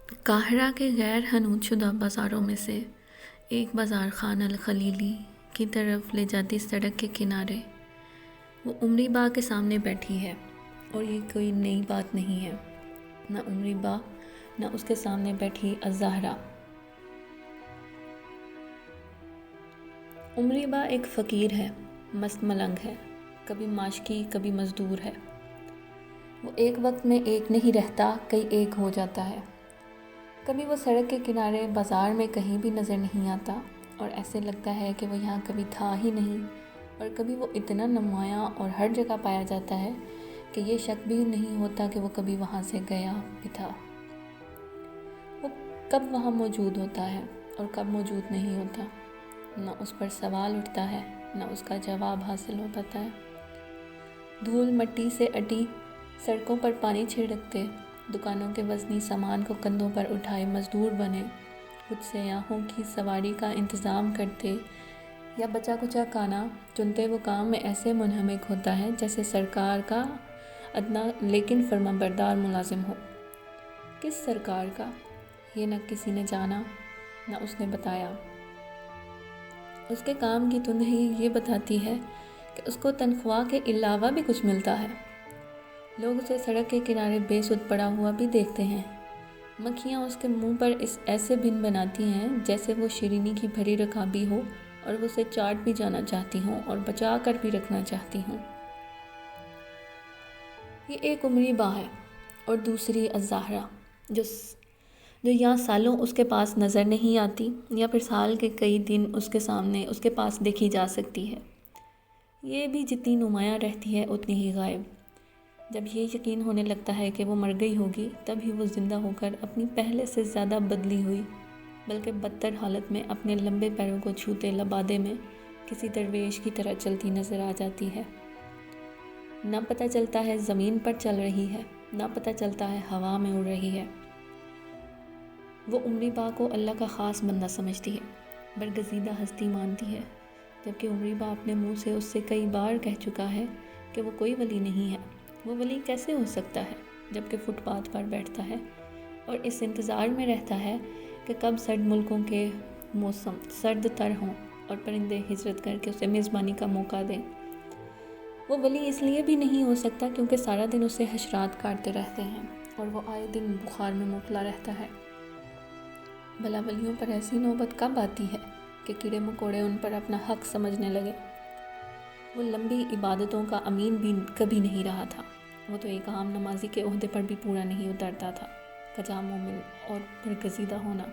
قاہرہ کے غیر حنوط شدہ بازاروں میں سے ایک بازار خان الخلیلی کی طرف لے جاتی سڑک کے کنارے وہ عمری با کے سامنے بیٹھی ہے، اور یہ کوئی نئی بات نہیں ہے۔ نہ عمری با نہ اس کے سامنے بیٹھی الزہرا۔ عمری با ایک فقیر ہے، مست ملنگ ہے، کبھی معاشقی کبھی مزدور ہے۔ وہ ایک وقت میں ایک نہیں رہتا، کئی ایک ہو جاتا ہے۔ کبھی وہ سڑک کے کنارے بازار میں کہیں بھی نظر نہیں آتا اور ایسے لگتا ہے کہ وہ یہاں کبھی تھا ہی نہیں، اور کبھی وہ اتنا نمایاں اور ہر جگہ پایا جاتا ہے کہ یہ شک بھی نہیں ہوتا کہ وہ کبھی وہاں سے گیا بھی تھا۔ وہ کب وہاں موجود ہوتا ہے اور کب موجود نہیں ہوتا، نہ اس پر سوال اٹھتا ہے نہ اس کا جواب حاصل ہو پاتا ہے۔ دھول مٹی سے اٹی سڑکوں پر پانی چھڑکتے، دکانوں کے وزنی سامان کو کندھوں پر اٹھائے مزدور بنے، کچھ سیاحوں کی سواری کا انتظام کرتے یا بچا کچا کھانا چنتے، وہ کام میں ایسے منہمک ہوتا ہے جیسے سرکار کا ادنا لیکن فرمانبردار ملازم ہو۔ کس سرکار کا؟ یہ نہ کسی نے جانا نہ اس نے بتایا۔ اس کے کام کی تندہی یہ بتاتی ہے کہ اس کو تنخواہ کے علاوہ بھی کچھ ملتا ہے۔ لوگ اسے سڑک کے کنارے بے سود پڑا ہوا بھی دیکھتے ہیں۔ مکھیاں اس کے منہ پر ایسے بن بناتی ہیں جیسے وہ شیرینی کی بھری رکابی ہو اور وہ اسے چاٹ بھی جانا چاہتی ہوں اور بچا کر بھی رکھنا چاہتی ہوں۔ یہ ایک عمری با ہے اور دوسری الزہرا، جو یہاں سالوں اس کے پاس نظر نہیں آتی، یا پھر سال کے کئی دن اس کے سامنے اس کے پاس دیکھی جا سکتی ہے۔ یہ بھی جتنی نمایاں رہتی ہے اتنی ہی غائب۔ جب یہ یقین ہونے لگتا ہے کہ وہ مر گئی ہوگی، تب ہی وہ زندہ ہو کر اپنی پہلے سے زیادہ بدلی ہوئی بلکہ بدتر حالت میں اپنے لمبے پیروں کو چھوتے لبادے میں کسی درویش کی طرح چلتی نظر آ جاتی ہے۔ نہ پتہ چلتا ہے زمین پر چل رہی ہے، نہ پتہ چلتا ہے ہوا میں اڑ رہی ہے۔ وہ عمری با کو اللہ کا خاص بندہ سمجھتی ہے، برگزیدہ ہستی مانتی ہے، جبکہ عمری با اپنے منہ سے اس سے کئی بار کہہ چکا ہے کہ وہ کوئی ولی نہیں ہے۔ وہ ولی کیسے ہو سکتا ہے جبکہ فٹ پاتھ پر بیٹھتا ہے اور اس انتظار میں رہتا ہے کہ کب سرد ملکوں کے موسم سرد تر ہوں اور پرندے ہجرت کر کے اسے میزبانی کا موقع دیں۔ وہ ولی اس لیے بھی نہیں ہو سکتا کیونکہ سارا دن اسے حشرات کاٹتے رہتے ہیں اور وہ آئے دن بخار میں مبتلا رہتا ہے۔ بھلا ولیوں پر ایسی نوبت کب آتی ہے کہ کیڑے مکوڑے ان پر اپنا حق سمجھنے لگے؟ وہ لمبی عبادتوں کا امین بھی کبھی نہیں رہا تھا، وہ تو ایک عام نمازی کے عہدے پر بھی پورا نہیں اترتا تھا، کجا مومن اور برگزیدہ ہونا۔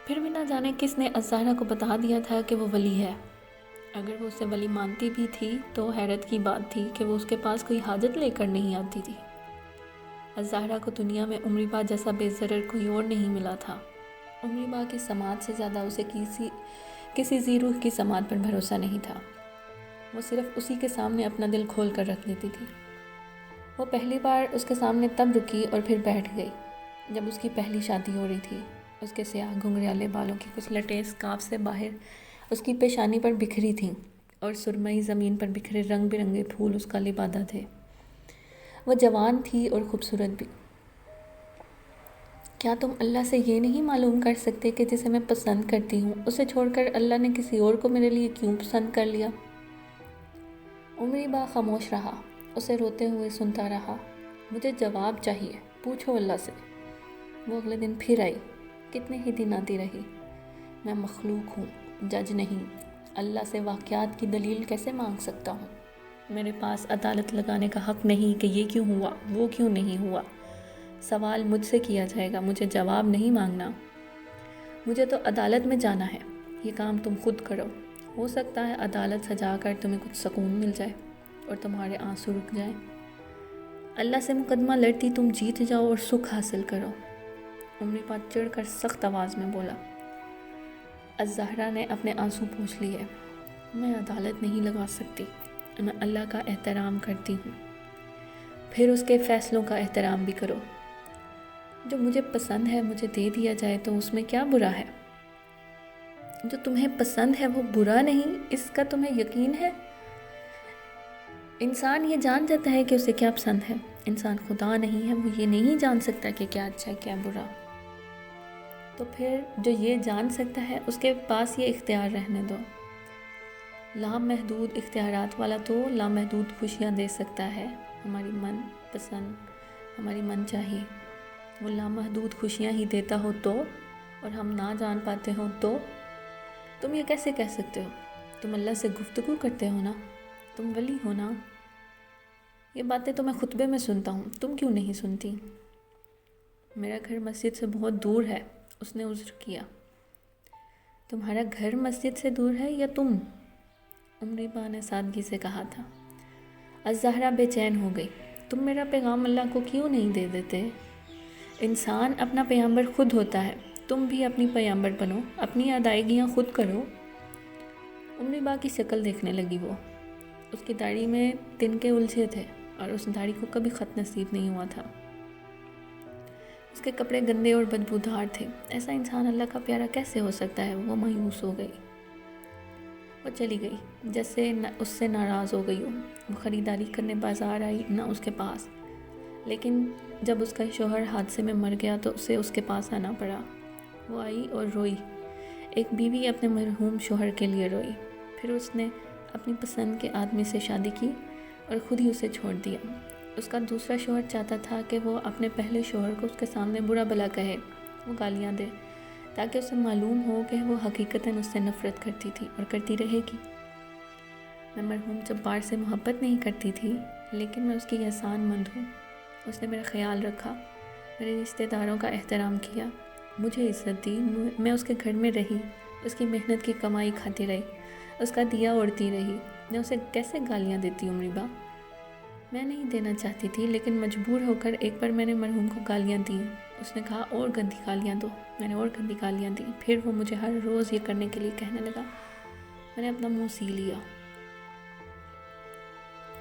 پھر بھی نہ جانے کس نے الزہرا کو بتا دیا تھا کہ وہ ولی ہے۔ اگر وہ اسے ولی مانتی بھی تھی تو حیرت کی بات تھی کہ وہ اس کے پاس کوئی حاجت لے کر نہیں آتی تھی۔ الزہرا کو دنیا میں عمری با جیسا بے ضرر کوئی اور نہیں ملا تھا۔ عمری با کی سماعت سے زیادہ اسے کسی ذی روح کی سماعت پر بھروسہ نہیں تھا۔ وہ صرف اسی کے سامنے اپنا دل کھول کر رکھ لیتی تھی۔ وہ پہلی بار اس کے سامنے تب رکی اور پھر بیٹھ گئی جب اس کی پہلی شادی ہو رہی تھی۔ اس کے سیاہ گھنگریالے بالوں کی کچھ لٹیں اسکارف سے باہر اس کی پیشانی پر بکھری تھیں اور سرمئی زمین پر بکھرے رنگ برنگے پھول اس کا لبادہ تھے۔ وہ جوان تھی اور خوبصورت بھی۔ کیا تم اللہ سے یہ نہیں معلوم کر سکتے کہ جسے میں پسند کرتی ہوں اسے چھوڑ کر اللہ نے کسی اور کو میرے لیے کیوں پسند کر لیا؟ عمری با خاموش رہا، اسے روتے ہوئے سنتا رہا۔ مجھے جواب چاہیے، پوچھو اللہ سے۔ وہ اگلے دن پھر آئی، کتنے ہی دن آتی رہی۔ میں مخلوق ہوں، جج نہیں، اللہ سے واقعات کی دلیل کیسے مانگ سکتا ہوں؟ میرے پاس عدالت لگانے کا حق نہیں کہ یہ کیوں ہوا، وہ کیوں نہیں ہوا۔ سوال مجھ سے کیا جائے گا، مجھے جواب نہیں مانگنا۔ مجھے تو عدالت میں جانا ہے، یہ کام تم خود کرو۔ ہو سکتا ہے عدالت سجا کر تمہیں کچھ سکون مل جائے اور تمہارے آنسو رک جائیں۔ اللہ سے مقدمہ لڑتی تم جیت جاؤ اور سکھ حاصل کرو۔ عمری با چڑھ کر سخت آواز میں بولا۔ الزہرا نے اپنے آنسو پوچھ لیے۔ میں عدالت نہیں لگا سکتی، میں اللہ کا احترام کرتی ہوں۔ پھر اس کے فیصلوں کا احترام بھی کرو۔ جو مجھے پسند ہے مجھے دے دیا جائے تو اس میں کیا برا ہے؟ جو تمہیں پسند ہے وہ برا نہیں، اس کا تمہیں یقین ہے؟ انسان یہ جان جاتا ہے کہ اسے کیا پسند ہے، انسان خدا نہیں ہے، وہ یہ نہیں جان سکتا کہ کیا اچھا ہے کیا برا. تو پھر جو یہ جان سکتا ہے اس کے پاس یہ اختیار رہنے دو. لامحدود اختیارات والا تو لامحدود خوشیاں دے سکتا ہے، ہماری من پسند، ہماری من چاہی. وہ لامحدود خوشیاں ہی دیتا ہو تو، اور ہم نہ جان پاتے ہوں تو. تم یہ کیسے کہہ سکتے ہو؟ تم اللہ سے گفتگو کرتے ہو نا، تم ولی ہو نا. یہ باتیں تو میں خطبے میں سنتا ہوں، تم کیوں نہیں سنتی؟ میرا گھر مسجد سے بہت دور ہے، اس نے عذر کیا. تمہارا گھر مسجد سے دور ہے یا تم؟ عمریبا نے سادگی سے کہا تھا. الزہرا بے چین ہو گئی. تم میرا پیغام اللہ کو کیوں نہیں دے دیتے؟ انسان اپنا پیغمبر خود ہوتا ہے، تم بھی اپنی پیغمبر بنو، اپنی ادائیگیاں خود کرو. عمریبا کی شکل دیکھنے لگی وہ. اس کی داڑھی میں تنکے الجھے تھے اور اس داڑھی کو کبھی خط نصیب نہیں ہوا تھا. اس کے کپڑے گندے اور بدبودار تھے. ایسا انسان اللہ کا پیارا کیسے ہو سکتا ہے؟ وہ مایوس ہو گئی. وہ چلی گئی جیسے اس سے ناراض ہو گئی ہو. وہ خریداری کرنے بازار آئی، نہ اس کے پاس. لیکن جب اس کا شوہر حادثے میں مر گیا تو اسے اس کے پاس آنا پڑا. وہ آئی اور روئی. ایک بیوی اپنے مرحوم شوہر کے لیے روئی. پھر اس نے اپنی پسند کے آدمی سے شادی کی اور خود ہی اسے چھوڑ دیا. اس کا دوسرا شوہر چاہتا تھا کہ وہ اپنے پہلے شوہر کو اس کے سامنے برا بھلا کہے، وہ گالیاں دے، تاکہ اسے معلوم ہو کہ وہ حقیقتاً اس سے نفرت کرتی تھی اور کرتی رہے گی. میں مرحوم جبار سے محبت نہیں کرتی تھی، لیکن میں اس کی احسان مند ہوں. اس نے میرا خیال رکھا، میرے رشتہ داروں کا احترام کیا، مجھے عزت دی. میں اس کے گھر میں رہی، اس کی محنت کی کمائی کھاتی رہی، اس کا دیا اوڑھتی رہی. میں اسے کیسے گالیاں دیتی عمریبا؟ میں نہیں دینا چاہتی تھی، لیکن مجبور ہو کر ایک بار میں نے مرحوم کو گالیاں دیں. اس نے کہا اور گندی گالیاں دو. میں نے اور گندی گالیاں دیں. پھر وہ مجھے ہر روز یہ کرنے کے لیے کہنے لگا. میں نے اپنا منہ سی لیا.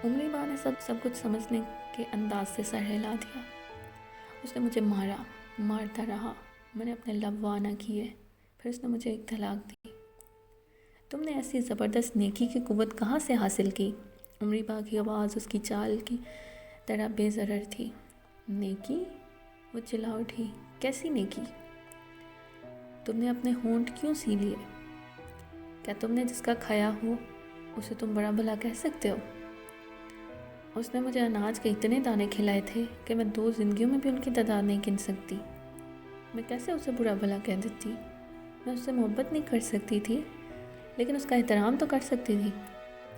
عمریبا نے سب کچھ سمجھنے کے انداز سے سر ہلا دیا. اس نے مجھے مارتا رہا. میں نے اپنے لب وا نہ کیے. پھر اس نے مجھے ایک طلاق دی. تم نے ایسی زبردست نیکی کی قوت کہاں سے حاصل کی؟ عمریبا کی آواز اس کی چال کی طرح بے ضرر تھی. نیکی؟ وہ چلا اٹھی. کیسی نیکی؟ تم نے اپنے ہونٹ کیوں سی لیے؟ کیا تم نے جس کا کھایا ہو اسے تم بڑا بھلا کہہ سکتے ہو؟ اس نے مجھے اناج کے اتنے دانے کھلائے تھے کہ میں 2 زندگیوں میں بھی ان کی تعداد نہیں گن سکتی. میں کیسے اسے برا بھلا کہہ دیتی؟ میں اس سے محبت نہیں کر سکتی تھی، لیکن اس کا احترام تو کر سکتی تھی.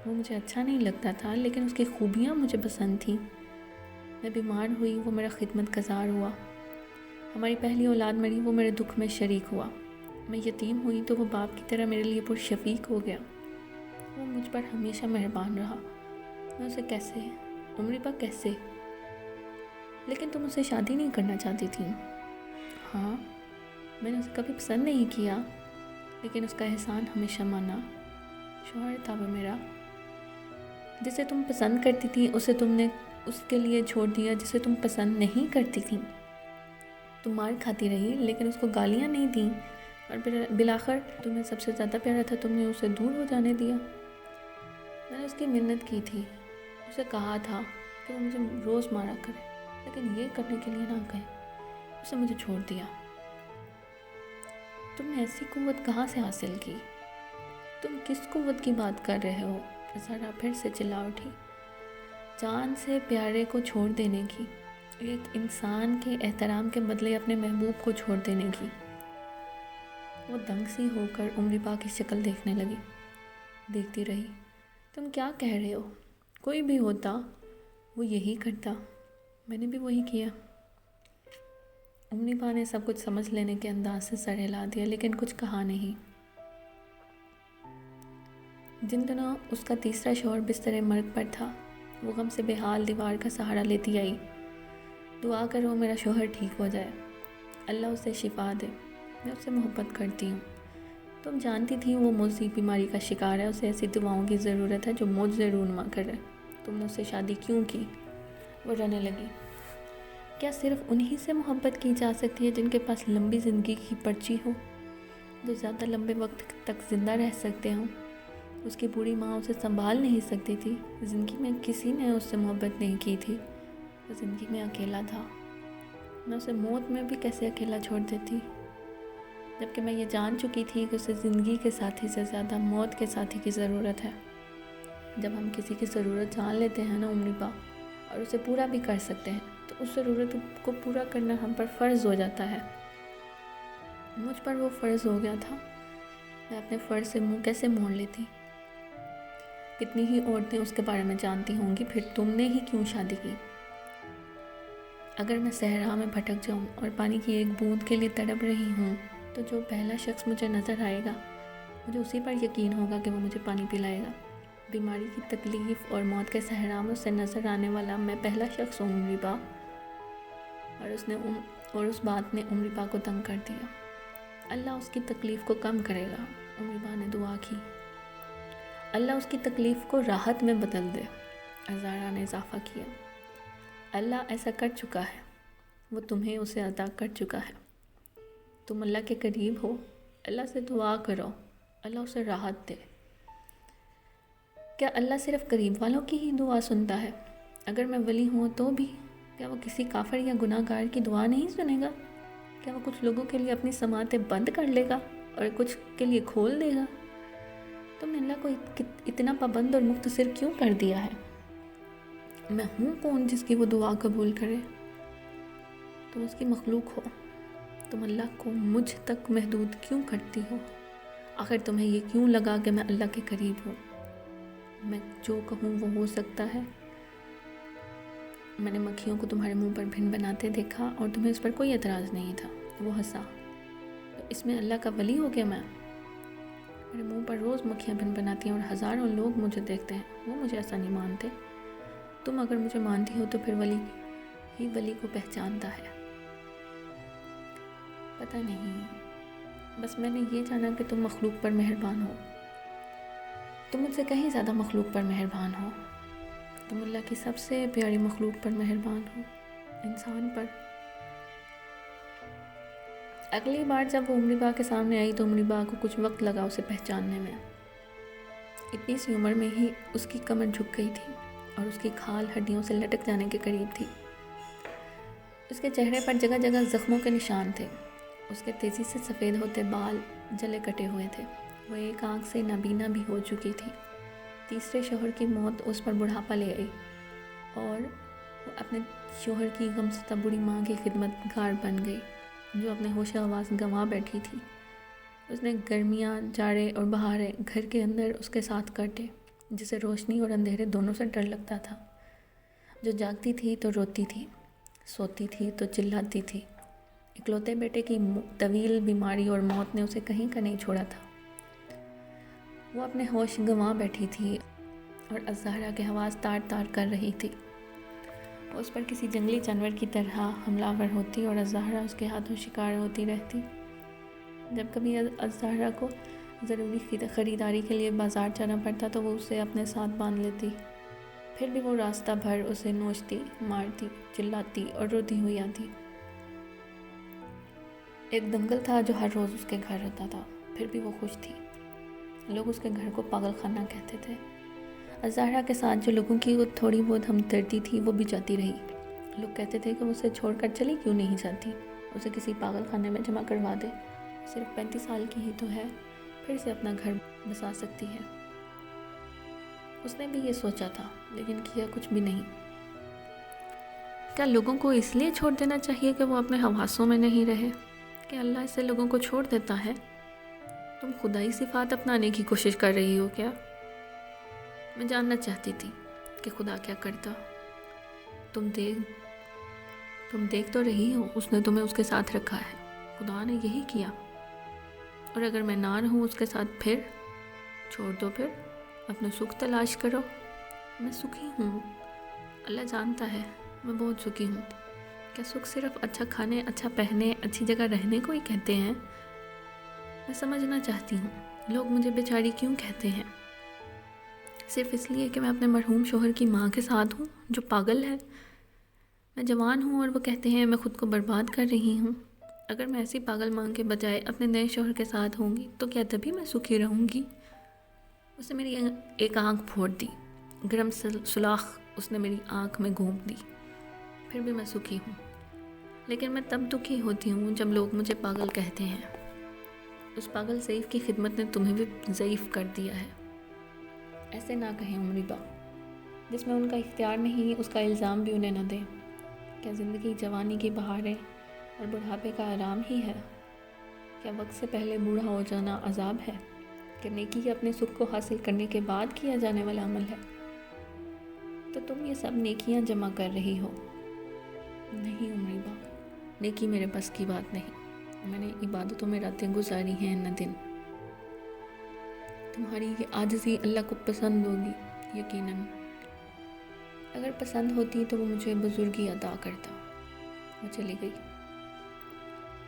وہ مجھے اچھا نہیں لگتا تھا، لیکن اس کی خوبیاں مجھے پسند تھیں. میں بیمار ہوئی، وہ میرا خدمت گزار ہوا. ہماری پہلی اولاد مری، وہ میرے دکھ میں شریک ہوا. میں یتیم ہوئی تو وہ باپ کی طرح میرے لیے پرشفیق ہو گیا. وہ مجھ پر ہمیشہ مہربان رہا. میں اسے کیسے، عمریبا کیسے؟ لیکن تم اسے شادی نہیں کرنا چاہتی تھی. ہاں، میں نے اسے کبھی پسند نہیں کیا، لیکن اس کا احسان ہمیشہ مانا. شوہر تھا وہ میرا. جسے تم پسند کرتی تھی اسے تم نے اس کے لیے چھوڑ دیا جسے تم پسند نہیں کرتی تھی. تم مار کھاتی رہی، لیکن اس کو گالیاں نہیں دیں، اور بالآخر تمہیں سب سے زیادہ پیارا تھا، تم نے اسے دور ہو جانے دیا. میں نے اس کی منت کی تھی، اسے کہا تھا کہ وہ مجھے روز مارا کرے، لیکن یہ کرنے کے لیے نہ کہے. اسے مجھے چھوڑ دیا. تم نے ایسی قوت کہاں سے حاصل کی؟ تم کس قوت کی بات کر رہے ہو؟ ذرا پھر سے چلا اٹھی. جان سے پیارے کو چھوڑ دینے کی، ایک انسان کے احترام کے بدلے اپنے محبوب کو چھوڑ دینے کی. وہ دنگ سی ہو کر عمریبا کی شکل دیکھنے لگی. دیکھتی رہی. تم کیا کہہ رہے ہو؟ کوئی بھی ہوتا وہ یہی کرتا. میں نے بھی وہی کیا. عمریبا نے سب کچھ سمجھ لینے کے انداز سے سر ہلا دیا، لیکن کچھ کہا نہیں. جن دنوں اس کا تیسرا شوہر بستر مرگ پر تھا، وہ غم سے بے حال دیوار کا سہارا لیتی آئی. دعا کرو میرا شوہر ٹھیک ہو جائے، اللہ اسے شفا دے، میں اس سے محبت کرتی ہوں. تم جانتی تھی وہ موذی بیماری کا شکار ہے، اسے ایسی دعاؤں کی ضرورت ہے جو معجزے رونما کرے. تم نے اس سے شادی کیوں کی؟ وہ رونے لگی. کیا صرف انہی سے محبت کی جا سکتی ہے جن کے پاس لمبی زندگی کی پرچی ہو، جو زیادہ لمبے وقت تک زندہ رہ سکتے ہوں؟ اس کی بوڑھی ماں اسے سنبھال نہیں سکتی تھی. زندگی میں کسی نے اس سے محبت نہیں کی تھی. وہ زندگی میں اکیلا تھا، میں اسے موت میں بھی کیسے اکیلا چھوڑ دیتی، جبکہ میں یہ جان چکی تھی کہ اسے زندگی کے ساتھی سے زیادہ موت کے ساتھی کی ضرورت ہے۔ جب ہم کسی کی ضرورت جان لیتے ہیں نا عمری با، اور اسے پورا بھی کر سکتے ہیں، تو اس ضرورت کو پورا کرنا ہم پر فرض ہو جاتا ہے۔ مجھ پر وہ فرض ہو گیا تھا، میں اپنے فرض سے منہ کیسے موڑ لیتی۔ کتنی ہی عورتیں اس کے بارے میں جانتی ہوں گی، پھر تم نے ہی کیوں شادی کی؟ اگر میں صحرا میں بھٹک جاؤں اور پانی کی ایک بوند کے لیے تڑپ رہی ہوں، تو جو پہلا شخص مجھے نظر آئے گا، مجھے اسی پر یقین ہوگا کہ وہ مجھے پانی پلائے گا۔ بیماری کی تکلیف اور موت کے صحرا میں سے نظر آنے والا میں پہلا شخص ہوں عمری با، اور اس بات نے عمری با کو تنگ کر دیا۔ اللہ اس کی تکلیف کو کم کرے گا، عمری با نے دعا کی۔ اللہ اس کی تکلیف کو راحت میں بدل دے، ازارا نے اضافہ کیا۔ اللہ ایسا کر چکا ہے، وہ تمہیں اسے عطا کر چکا ہے۔ تم اللہ کے قریب ہو، اللہ سے دعا کرو، اللہ اسے راحت دے۔ کیا اللہ صرف قریب والوں کی ہی دعا سنتا ہے؟ اگر میں ولی ہوں تو بھی کیا وہ کسی کافر یا گناہ گار کی دعا نہیں سنے گا؟ کیا وہ کچھ لوگوں کے لیے اپنی سماعتیں بند کر لے گا اور کچھ کے لیے کھول دے گا؟ تم نے اللہ کو اتنا پابند اور مختصر کیوں کر دیا ہے؟ میں ہوں کون جس کی وہ دعا قبول کرے؟ تم اس کی مخلوق ہو، تم اللہ کو مجھ تک محدود کیوں کرتی ہو؟ آخر تمہیں یہ کیوں لگا کہ میں اللہ کے قریب ہوں؟ میں جو کہوں وہ ہو سکتا ہے؟ میں نے مکھیوں کو تمہارے منہ پر بھن بناتے دیکھا اور تمہیں اس پر کوئی اعتراض نہیں تھا، وہ ہنسا۔ تو اس میں اللہ کا ولی ہو گیا میں؟ میرے منہ پر روز مکھیاں بھن بناتی ہیں اور ہزاروں لوگ مجھے دیکھتے ہیں، وہ مجھے ایسا نہیں مانتے۔ تم اگر مجھے مانتی ہو تو پھر ولی ہی ولی کو پہچانتا ہے۔ پتہ نہیں، بس میں نے یہ جانا کہ تم مخلوق پر مہربان ہو، تم مجھ سے کہیں زیادہ مخلوق پر مہربان ہو، تم اللہ کی سب سے پیاری مخلوق پر مہربان ہو، انسان پر۔ اگلی بار جب وہ عمری با کے سامنے آئی تو عمری با کو کچھ وقت لگا اسے پہچاننے میں۔ اتنی سی عمر میں ہی اس کی کمر جھک گئی تھی اور اس کی کھال ہڈیوں سے لٹک جانے کے قریب تھی۔ اس کے چہرے پر جگہ جگہ زخموں کے نشان تھے، اس کے تیزی سے سفید ہوتے بال جلے کٹے ہوئے تھے، وہ ایک آنکھ سے نابینا بھی ہو چکی تھی۔ تیسرے شوہر کی موت اس پر بڑھاپا لے آئی اور وہ اپنے شوہر کی غمزدہ بوڑھی ماں کی خدمت گار بن گئی، جو اپنے ہوش آواز گنوا بیٹھی تھی۔ اس نے گرمیاں، جاڑے اور بہاریں گھر کے اندر اس کے ساتھ کاٹے، جسے روشنی اور اندھیرے دونوں سے ڈر لگتا تھا۔ جو جاگتی تھی تو روتی تھی، سوتی تھی تو چلاتی تھی۔ اکلوتے بیٹے کی طویل بیماری اور موت نے اسے کہیں کا نہیں چھوڑا تھا۔ وہ اپنے ہوش گنوا بیٹھی تھی اور الزہرا کے حواس تار تار کر رہی تھی۔ وہ اس پر کسی جنگلی جانور کی طرح حملہ آور ہوتی اور الزہرا اس کے ہاتھوں شکار ہوتی رہتی۔ جب کبھی الزہرا کو ضروری خریداری کے لیے بازار جانا پڑتا تو وہ اسے اپنے ساتھ باندھ لیتی، پھر بھی وہ راستہ بھر اسے نوچتی، مارتی، چلاتی اور روتی ہوئی آتی۔ ایک دنگل تھا جو ہر روز اس کے گھر ہوتا تھا، پھر بھی وہ خوش تھی۔ لوگ اس کے گھر کو پاگل خانہ کہتے تھے۔ الزہرا کے ساتھ جو لوگوں کی تھوڑی بہت ہمدردی تھی وہ بھی جاتی رہی۔ لوگ کہتے تھے کہ وہ اسے چھوڑ کر چلی کیوں نہیں جاتی، اسے کسی پاگل خانے میں جمع کروا دے، صرف 35 سال کی ہی تو ہے، پھر سے اپنا گھر بسا سکتی ہے۔ اس نے بھی یہ سوچا تھا، لیکن کیا کچھ بھی نہیں۔ کیا لوگوں کو اس لیے چھوڑ دینا چاہیے کہ وہ اپنے حواسوں میں نہیں رہے؟ کہ اللہ اسے لوگوں کو چھوڑ دیتا ہے؟ تم خدائی صفات اپنانے کی کوشش کر رہی ہو کیا؟ میں جاننا چاہتی تھی کہ خدا کیا کرتا۔ تم دیکھ تو رہی ہو، اس نے تمہیں اس کے ساتھ رکھا ہے، خدا نے یہی کیا۔ اور اگر میں نہ رہوں اس کے ساتھ، پھر چھوڑ دو، پھر اپنا سکھ تلاش کرو۔ میں سکھی ہوں، اللہ جانتا ہے میں بہت سکھی ہوں۔ کیا سکھ صرف اچھا کھانے، اچھا پہنے، اچھی جگہ رہنے کو ہی کہتے ہیں؟ میں سمجھنا چاہتی ہوں لوگ مجھے بیچاری کیوں کہتے ہیں؟ صرف اس لیے کہ میں اپنے مرحوم شوہر کی ماں کے ساتھ ہوں جو پاگل ہے؟ میں جوان ہوں اور وہ کہتے ہیں میں خود کو برباد کر رہی ہوں۔ اگر میں ایسی پاگل ماں کے بجائے اپنے نئے شوہر کے ساتھ ہوں گی تو کیا تبھی میں سکھی رہوں گی؟ اس نے میری ایک آنکھ پھوڑ دی، گرم سلاخ اس نے میری آنکھ میں گھونپ دی۔ پھر بھی میں سکھی ہوں، لیکن میں تب دکھی ہوتی ہوں جب لوگ مجھے پاگل کہتے ہیں۔ اس پاگل ضعیف کی خدمت نے تمہیں بھی ضعیف کر دیا ہے۔ ایسے نہ کہیں عمری با، جس میں ان کا اختیار نہیں اس کا الزام بھی انہیں نہ دیں۔ کیا زندگی جوانی کی بہاریں اور بڑھاپے کا آرام ہی ہے؟ کیا وقت سے پہلے بوڑھا ہو جانا عذاب ہے؟ کہ نیکی اپنے سکھ کو حاصل کرنے کے بعد کیا جانے والا عمل ہے؟ تو تم یہ سب نیکیاں جمع کر رہی ہو۔ نہیں عمری با، نیکی میرے بس کی بات نہیں۔ میں نے عبادتوں میں راتیں گزاری ہیں نہ دن۔ تمہاری یہ عاجزی اللہ کو پسند ہوگی یقیناً۔ اگر پسند ہوتی تو وہ مجھے بزرگی عطا کرتا۔ وہ چلی گئی،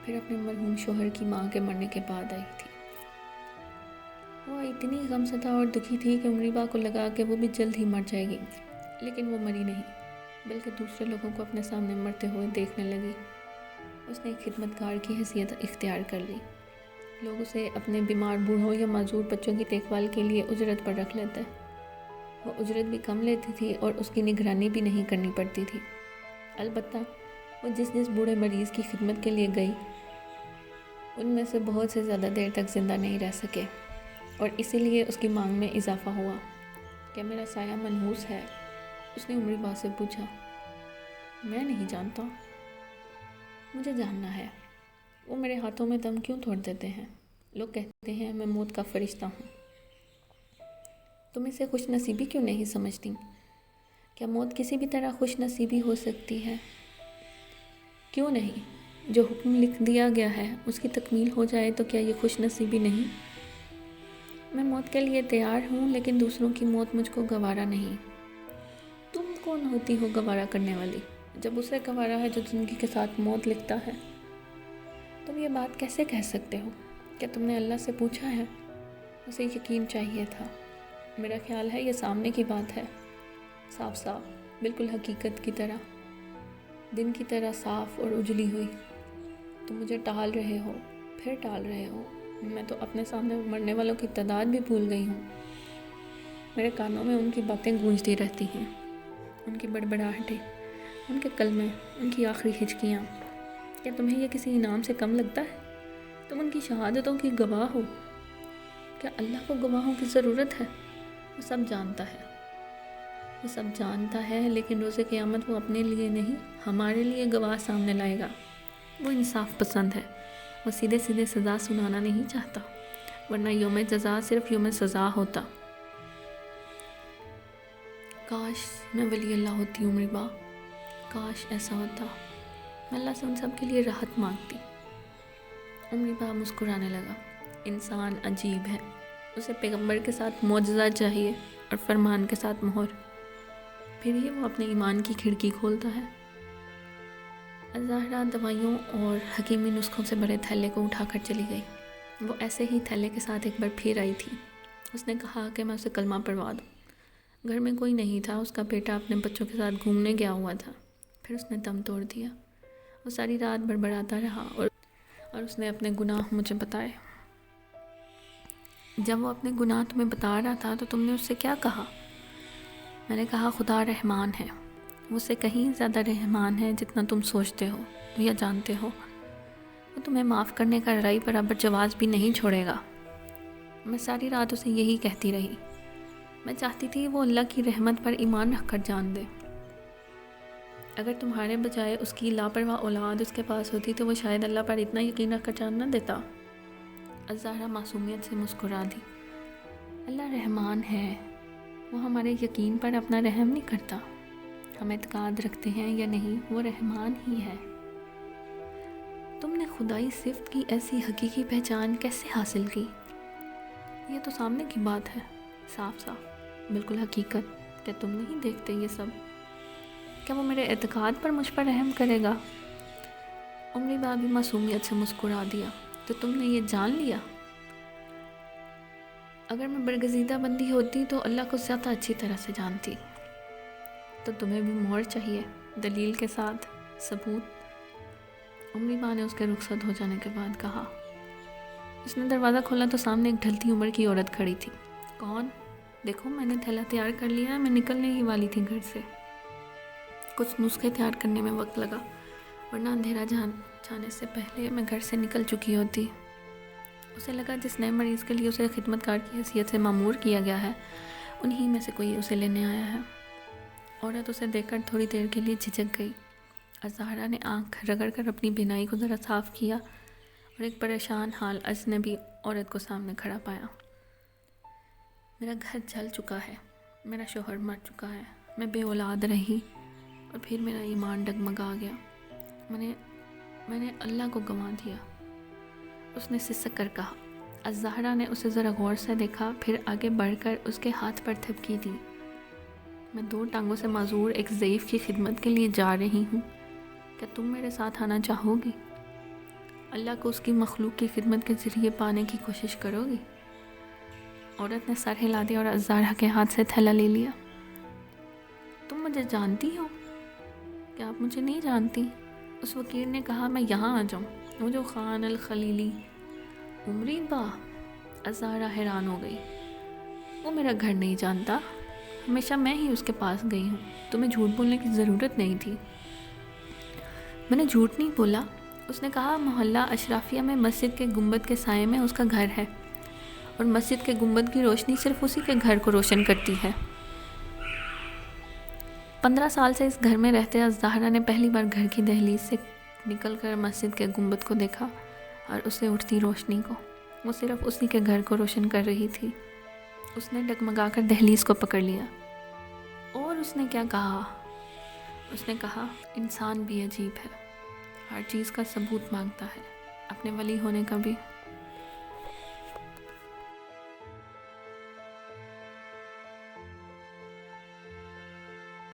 پھر اپنے مرحوم شوہر کی ماں کے مرنے کے بعد آئی تھی۔ وہ اتنی غمزدہ اور دکھی تھی کہ عمری با کو لگا کہ وہ بھی جلد ہی مر جائے گی، لیکن وہ مری نہیں، بلکہ دوسرے لوگوں کو اپنے سامنے مرتے ہوئے دیکھنے لگی۔ اس نے ایک خدمتگار کی حیثیت اختیار کر لی۔ لوگ اسے اپنے بیمار بوڑھوں یا معذور بچوں کی دیکھ بھال کے لیے اجرت پر رکھ لیتے۔ وہ اجرت بھی کم لیتی تھی اور اس کی نگرانی بھی نہیں کرنی پڑتی تھی۔ البتہ وہ جس بوڑھے مریض کی خدمت کے لیے گئی، ان میں سے بہت سے زیادہ دیر تک زندہ نہیں رہ سکے، اور اسی لیے اس کی مانگ میں اضافہ ہوا۔ کیا میرا سایہ منحوس ہے؟ اس نے عمری با سے پوچھا۔ میں نہیں جانتا، مجھے جاننا ہے۔ وہ میرے ہاتھوں میں دم کیوں توڑ دیتے ہیں؟ لوگ کہتے ہیں میں موت کا فرشتہ ہوں۔ تم اسے خوش نصیبی کیوں نہیں سمجھتی؟ کیا موت کسی بھی طرح خوش نصیبی ہو سکتی ہے؟ کیوں نہیں؟ جو حکم لکھ دیا گیا ہے اس کی تکمیل ہو جائے تو کیا یہ خوش نصیبی نہیں؟ میں موت کے لیے تیار ہوں، لیکن دوسروں کی موت مجھ کو گوارا نہیں۔ تم کون ہوتی ہو گوارا کرنے والی؟ جب اسے گوارا ہے جو زندگی کے ساتھ موت لکھتا ہے۔ تم یہ بات کیسے کہہ سکتے ہو؟ کیا تم نے اللہ سے پوچھا ہے؟ اسے یقین چاہیے تھا۔ میرا خیال ہے یہ سامنے کی بات ہے، صاف صاف، بالکل حقیقت کی طرح، دن کی طرح صاف اور اجلی ہوئی۔ تم مجھے ٹال رہے ہو، پھر ٹال رہے ہو۔ میں تو اپنے سامنے مرنے والوں کی تعداد بھی بھول گئی ہوں۔ میرے کانوں میں ان کی باتیں گونجتی رہتی ہیں، ان کی بڑبڑاہٹیں، ان کے کلمے، ان کی آخری ہچکیاں۔ کیا تمہیں یہ کسی انعام سے کم لگتا ہے؟ تم ان کی شہادتوں کی گواہ ہو۔ کیا اللہ کو گواہوں کی ضرورت ہے؟ وہ سب جانتا ہے، وہ سب جانتا ہے، لیکن روز قیامت وہ اپنے لیے نہیں ہمارے لیے گواہ سامنے لائے گا۔ وہ انصاف پسند ہے، وہ سیدھے سیدھے سزا سنانا نہیں چاہتا، ورنہ یوم جزا صرف یوم سزا ہوتا۔ کاش میں ولی اللہ ہوتی عمری با، کاش ایسا ہوتا۔ میں اللہ سے ان سب کے لیے راحت مانگتی۔ عمری با مسکرانے لگا۔ انسان عجیب ہے، اسے پیغمبر کے ساتھ معجزہ چاہیے اور فرمان کے ساتھ مہر، پھر ہی وہ اپنے ایمان کی کھڑکی کھولتا ہے۔ الزہرا دوائیوں اور حکیمی نسخوں سے بھرے تھیلے کو اٹھا کر چلی گئی۔ وہ ایسے ہی تھیلے کے ساتھ ایک بار پھر آئی تھی۔ اس نے کہا کہ میں اسے کلمہ پڑھوا دوں۔ گھر میں کوئی نہیں تھا، اس کا بیٹا اپنے بچوں کے ساتھ گھومنے گیا ہوا تھا۔ پھر اس نے دم توڑ دیا۔ وہ ساری رات بڑبڑاتا رہا اور اس نے اپنے گناہ مجھے بتائے۔ جب وہ اپنے گناہ تمہیں بتا رہا تھا تو تم نے اس سے کیا کہا؟ میں نے کہا خدا رحمان ہے، وہ اس سے کہیں زیادہ رحمان ہے جتنا تم سوچتے ہو یا جانتے ہو۔ وہ تمہیں معاف کرنے کا رائی برابر جواز بھی نہیں چھوڑے گا۔ میں ساری رات اسے یہی کہتی رہی۔ میں چاہتی تھی وہ اللہ کی رحمت پر ایمان رکھ کر جان دے۔ اگر تمہارے بجائے اس کی لاپرواہ اولاد اس کے پاس ہوتی تو وہ شاید اللہ پر اتنا یقین رکھ کر جان نہ دیتا۔ الزہرا معصومیت سے مسکرا دی۔ اللہ رحمان ہے، وہ ہمارے یقین پر اپنا رحم نہیں کرتا۔ ہم اعتقاد رکھتے ہیں یا نہیں، وہ رحمان ہی ہے۔ تم نے خدائی صفت کی ایسی حقیقی پہچان کیسے حاصل کی؟ یہ تو سامنے کی بات ہے، صاف صاف، بالکل حقیقت۔ کیا تم نہیں دیکھتے یہ سب؟ کیا وہ میرے اعتقاد پر مجھ پر رحم کرے گا؟ عمری با بھی معصومیت سے مسکرا دیا۔ تو تم نے یہ جان لیا؟ اگر میں برگزیدہ بندی ہوتی تو اللہ کو زیادہ اچھی طرح سے جانتی۔ تو تمہیں بھی مہر چاہیے، دلیل کے ساتھ، ثبوت۔ عمری با نے اس کے رخصت ہو جانے کے بعد کہا۔ اس نے دروازہ کھولا تو سامنے ایک ڈھلتی عمر کی عورت کھڑی تھی۔ کون؟ دیکھو میں نے تھیلا تیار کر لیا ہے، میں نکلنے ہی والی تھی گھر سے۔ کچھ نسخے تیار کرنے میں وقت لگا، ورنہ اندھیرا جانے سے پہلے میں گھر سے نکل چکی ہوتی۔ اسے لگا جس نئے مریض کے لیے اسے خدمتگار کی حیثیت سے مامور کیا گیا ہے، انہی میں سے کوئی اسے لینے آیا ہے۔ عورت اسے دیکھ کر تھوڑی دیر کے لیے جھجک گئی۔ الزہرا نے آنکھ رگڑ کر اپنی بینائی کو ذرا صاف کیا اور ایک پریشان حال اجنبی عورت کو سامنے کھڑا پایا۔ میرا گھر جل چکا ہے، میرا شوہر مر چکا ہے، میں بے اولاد رہی، اور پھر میرا ایمان ڈگمگا گیا۔ میں نے اللہ کو گنوا دیا، اس نے سسک کر کہا۔ الزہرا نے اسے ذرا غور سے دیکھا، پھر آگے بڑھ کر اس کے ہاتھ پر تھپکی دی۔ میں 2 ٹانگوں سے معذور ایک ضعیف کی خدمت کے لیے جا رہی ہوں، کیا تم میرے ساتھ آنا چاہو گی؟ اللہ کو اس کی مخلوق کی خدمت کے ذریعے پانے کی کوشش کرو گی؟ عورت نے سر ہلا دیا اور الزہرا کے ہاتھ سے تھیلا لے لیا۔ تم مجھے جانتی ہو؟ کیا آپ مجھے نہیں جانتی؟ اس وکیل نے کہا، میں یہاں آ جاؤں؟ وہ جو خان الخلیلی عمری با؟ الزہرا حیران ہو گئی۔ وہ میرا گھر نہیں جانتا، ہمیشہ میں ہی اس کے پاس گئی ہوں، تمہیں جھوٹ بولنے کی ضرورت نہیں تھی۔ میں نے جھوٹ نہیں بولا، اس نے کہا، محلہ اشرافیہ میں مسجد کے گنبد کے سائے میں اس کا گھر ہے، اور مسجد کے گنبد کی روشنی صرف اسی کے گھر کو روشن کرتی ہے۔ 15 سال سے اس گھر میں رہتے الزہرا نے پہلی بار گھر کی دہلیز سے نکل کر مسجد کے گنبد کو دیکھا اور اسے اٹھتی روشنی کو۔ وہ صرف اسی کے گھر کو روشن کر رہی تھی۔ اس نے ڈگمگا کر دہلیز کو پکڑ لیا۔ اور اس نے کیا کہا؟ اس نے کہا، انسان بھی عجیب ہے، ہر چیز کا ثبوت مانگتا ہے، اپنے ولی ہونے کا بھی۔